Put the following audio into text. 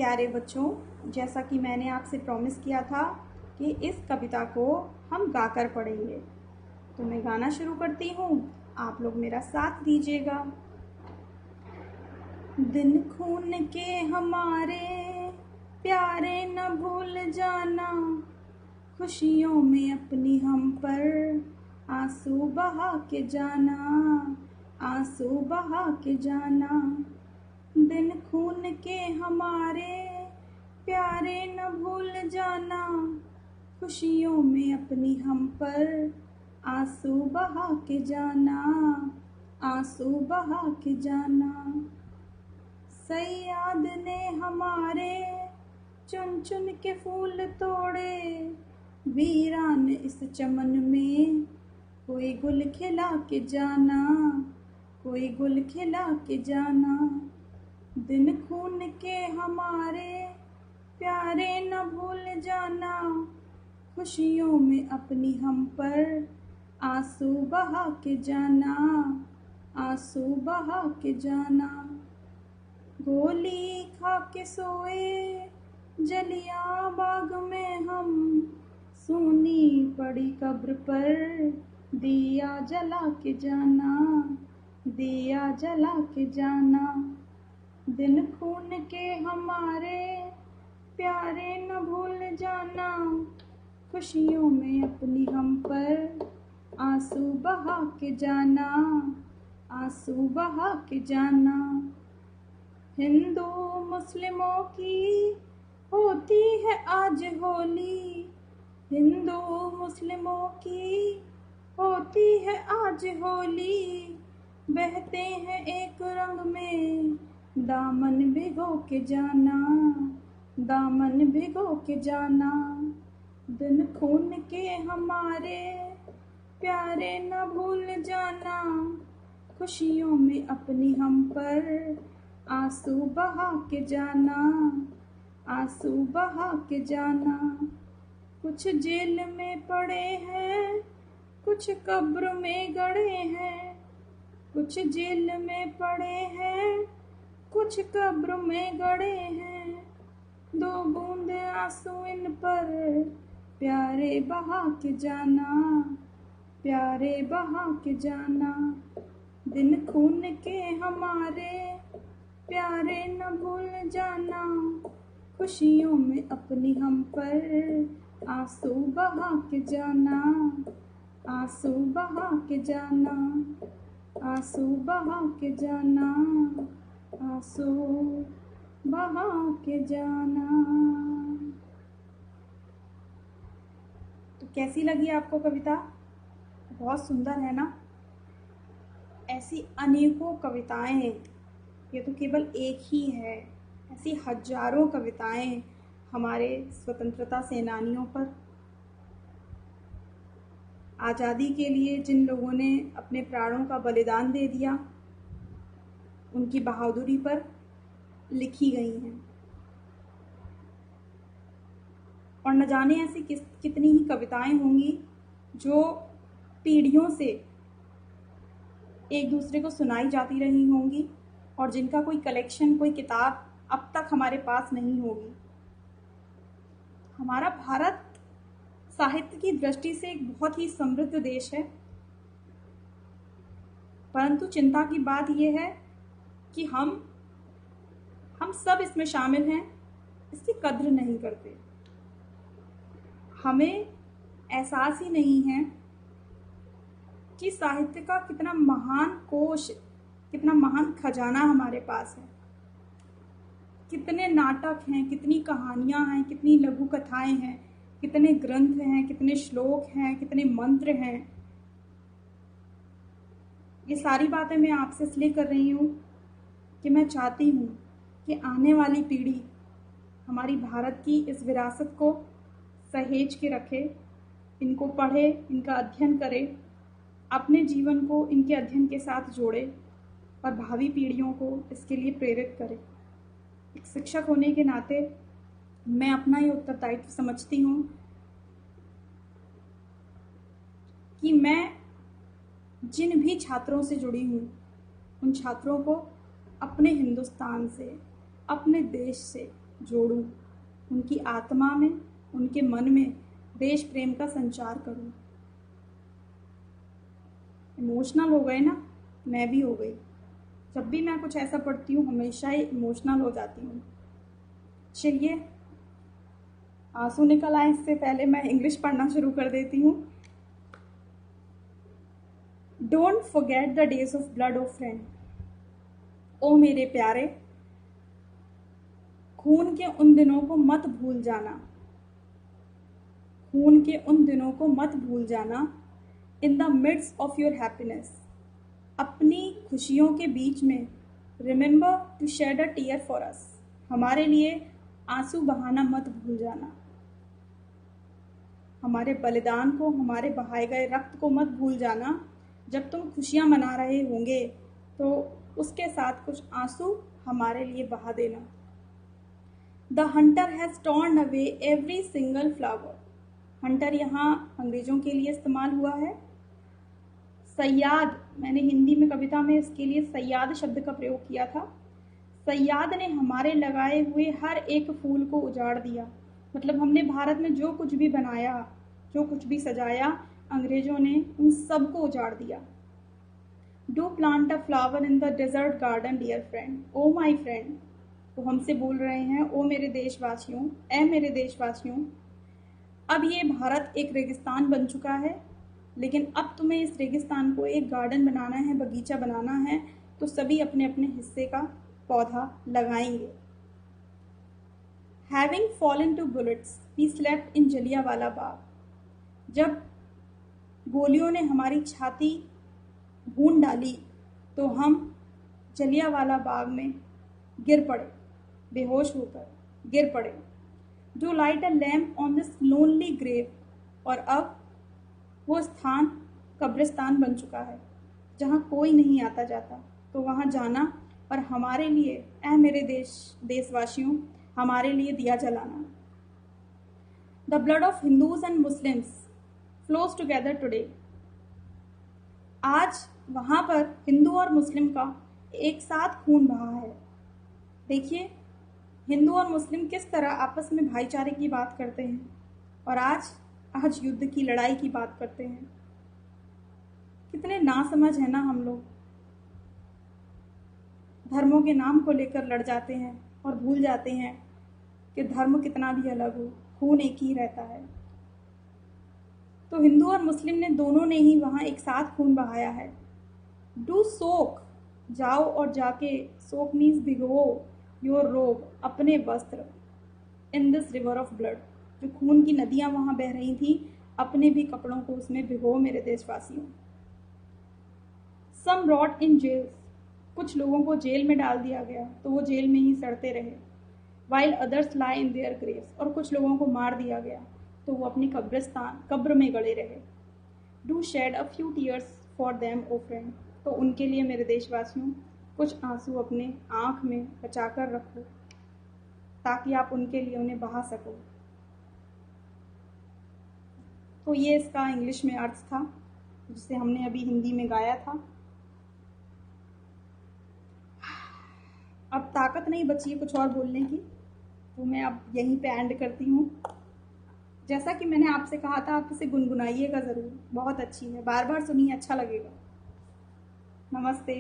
प्यारे बच्चों, जैसा कि मैंने आपसे प्रॉमिस किया था कि इस कविता को हम गाकर पढ़ेंगे, तो मैं गाना शुरू करती हूँ। आप लोग मेरा साथ दीजिएगा। दिन खून के हमारे प्यारे न भूल जाना, खुशियों में अपनी हम पर आंसू बहा के जाना, आंसू बहा के जाना। दिन खून के हमारे प्यारे न भूल जाना, खुशियों में अपनी हम पर आंसू बहा के जाना, आंसू बहा के जाना। सैयाद ने हमारे चुन चुन के फूल तोड़े, वीरान इस चमन में कोई गुल खिला के जाना, कोई गुल खिला के जाना। दिन खून के हमारे प्यारे न भूल जाना, खुशियों में अपनी हम पर आंसू बहा के जाना, आंसू बहा के जाना। गोली खा के सोए जलिया बाग में हम, सूनी पड़ी कब्र पर दिया जला के जाना, दिया जला के जाना। दिन खून के हमारे प्यारे न भूल जाना, खुशियों में अपनी हम पर आंसू बहा के जाना, आंसू बहा के जाना। हिंदू मुस्लिमों की होती है आज होली, हिंदू मुस्लिमों की होती है आज होली, बहते हैं एक रंग में दामन भिगो के जाना, दामन भिगो के जाना। दिन खून के हमारे प्यारे न भूल जाना, खुशियों में अपनी हम पर आंसू बहा के जाना, आंसू बहा के जाना। कुछ जेल में पड़े हैं, कुछ कब्र में गड़े हैं, कुछ जेल में पड़े हैं, कुछ कब्र में गड़े हैं। दो बूंद आंसू इन पर प्यारे बहा के जाना, प्यारे बहा के जाना। दिन खून के हमारे प्यारे न भूल जाना, खुशियों में अपनी हम पर आंसू बहा के जाना, आंसू बहा के जाना, आंसू बहा के जाना, आंसू बहा के जाना। तो कैसी लगी आपको कविता? बहुत सुंदर है ना? ऐसी अनेकों कविताएं हैं, ये तो केवल एक ही है। ऐसी हजारों कविताएं हमारे स्वतंत्रता सेनानियों पर, आज़ादी के लिए जिन लोगों ने अपने प्राणों का बलिदान दे दिया, उनकी बहादुरी पर लिखी गई हैं। और न जाने ऐसी कितनी ही कविताएं होंगी जो पीढ़ियों से एक दूसरे को सुनाई जाती रही होंगी और जिनका कोई कलेक्शन, कोई किताब अब तक हमारे पास नहीं होगी। हमारा भारत साहित्य की दृष्टि से एक बहुत ही समृद्ध देश है, परंतु चिंता की बात यह है कि हम सब इसमें शामिल हैं, इसकी कद्र नहीं करते। हमें एहसास ही नहीं है कि साहित्य का कितना महान कोश, कितना महान खजाना हमारे पास है। कितने नाटक हैं, कितनी कहानियां हैं, कितनी लघु कथाएं हैं, कितने ग्रंथ हैं, कितने श्लोक हैं, कितने मंत्र हैं। ये सारी बातें मैं आपसे इसलिए कर रही हूँ कि मैं चाहती हूँ कि आने वाली पीढ़ी हमारी भारत की इस विरासत को सहेज के रखे, इनको पढ़े, इनका अध्ययन करे, अपने जीवन को इनके अध्ययन के साथ जोड़े और भावी पीढ़ियों को इसके लिए प्रेरित करे। एक शिक्षक होने के नाते मैं अपना ये उत्तरदायित्व समझती हूँ कि मैं जिन भी छात्रों से जुड़ी हूँ, उन छात्रों को अपने हिंदुस्तान से, अपने देश से जोड़ूं, उनकी आत्मा में, उनके मन में देश प्रेम का संचार करूं। इमोशनल हो गए ना, मैं भी हो गई। जब भी मैं कुछ ऐसा पढ़ती हूँ हमेशा ही इमोशनल हो जाती हूँ। चलिए, आंसू निकल आए इससे पहले मैं इंग्लिश पढ़ना शुरू कर देती हूँ। Don't forget the days of blood O friend. ओ मेरे प्यारे, खून के उन दिनों को मत भूल जाना, खून के उन दिनों को मत भूल जाना। In the midst of your happiness, अपनी खुशियों के बीच में। Remember to shed a tear for us, हमारे लिए आंसू बहाना मत भूल जाना। हमारे बलिदान को, हमारे बहाए गए रक्त को मत भूल जाना। जब तुम खुशियां मना रहे होंगे तो उसके साथ कुछ आंसू हमारे लिए बहा देना। The Hunter has torn away every single flower. Hunter यहाँ अंग्रेजों के लिए इस्तेमाल हुआ है। सयाद, मैंने हिंदी में कविता में इसके लिए सयाद शब्द का प्रयोग किया था। सयाद ने हमारे लगाए हुए हर एक फूल को उजाड़ दिया। मतलब हमने भारत में जो कुछ भी बनाया, जो कुछ भी सजाया, अंग्रेजों ने उन सब को उजाड़ दिया। Do plant a flower in the desert garden dear friend, oh my friend. वो हमसे बोल रहे हैं, ओ मेरे देशवासियों, ए मेरे देशवासियों। अब ये भारत एक रेगिस्तान बन चुका है, लेकिन अब तुम्हें इस रेगिस्तान को एक गार्डन बनाना है, बगीचा बनाना है, तो सभी अपने अपने हिस्से का पौधा लगाएंगे। Having fallen to bullets we slept in Jallianwala Bagh. जब गोलियों ने हमारी छाती भून डाली तो हम जलियांवाला बाग में गिर पड़े, बेहोश होकर गिर पड़े। Do light a lamp on this lonely grave, और अब वो स्थान कब्रिस्तान बन चुका है जहाँ कोई नहीं आता जाता, तो वहाँ जाना और हमारे लिए, ऐ मेरे देशवासियों, हमारे लिए दिया जलाना। The blood of Hindus and Muslims flows together today. आज वहाँ पर हिंदू और मुस्लिम का एक साथ खून बहा है। देखिए, हिंदू और मुस्लिम किस तरह आपस में भाईचारे की बात करते हैं, और आज युद्ध की, लड़ाई की बात करते हैं। कितने नासमझ है ना हम लोग। धर्मों के नाम को लेकर लड़ जाते हैं और भूल जाते हैं कि धर्म कितना भी अलग हो, खून एक ही रहता है। तो हिंदू और मुस्लिम ने दोनों ने ही वहाँ एक साथ खून बहाया है। डू सोक, जाओ और जाके, सोक मीन्स भिगो, योर रोब, अपने वस्त्र, in this river of blood. जो खून की नदियाँ वहाँ बह रही थी, अपने भी कपड़ों को उसमें भिगो मेरे देशवासियों। सम रॉट इन जेल्स, कुछ लोगों को जेल में डाल दिया गया तो वो जेल में ही सड़ते रहे। While others lie in their Graves, और कुछ लोगों को मार दिया गया तो वो अपनी कब्र में गड़े रहे। Do shed a few tears for them oh friend, तो उनके लिए मेरे देशवासियों कुछ आंसू अपने आँख में बचा कर रखो, ताकि आप उनके लिए उन्हें बहा सको। तो ये इसका इंग्लिश में अर्थ था, जिसे हमने अभी हिंदी में गाया था। अब ताकत नहीं बची है कुछ और बोलने की, तो मैं अब यहीं पे एंड करती हूँ। जैसा कि मैंने आपसे कहा था, आप इसे गुनगुनाइएगा ज़रूर, बहुत अच्छी है, बार बार सुनिए, अच्छा लगेगा। नमस्ते।